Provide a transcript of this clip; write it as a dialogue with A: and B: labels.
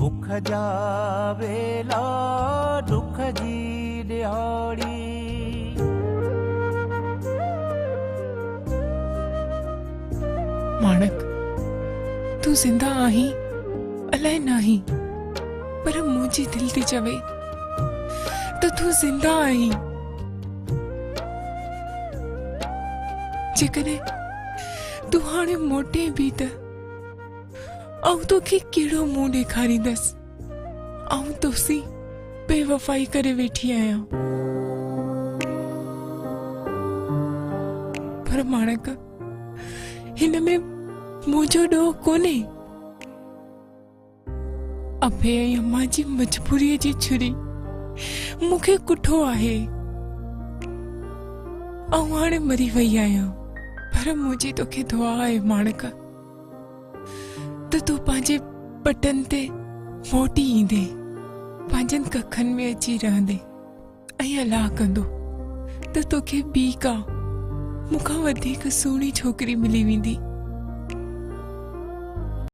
A: भुख जावेला दुख जी दिहाड़ी।
B: माणक तू जिंदा आहीं अलाए नाही, पर मुझी दिल थी चवे तो तू जिंदा आहीं। जेकॾहिं तू हाणे मोटे भी त आऊं तोखे कहिड़ो मुंहुं ॾेखारींदसि। आऊं तोसी बेवफाई करे वेठी आहियां, पर माणक हिन में मुंहिंजो ॾोह कोन्हे। अबे ऐं अम्मा जी मजबूरीअ जी छुरी मूंखे कुठो आहे। आऊं हाणे मरी वई आहियां, पर मुंहिंजी तोखे दुआ आहे माणक त तूं पंहिंजे पटन ते मोटी ईंदे, पंहिंजनि कखनि में अची रहंदे ऐं अलाह कंदो त तोखे ॿी का मूंखां वधीक सुहिणी छोकिरी मिली वेंदी।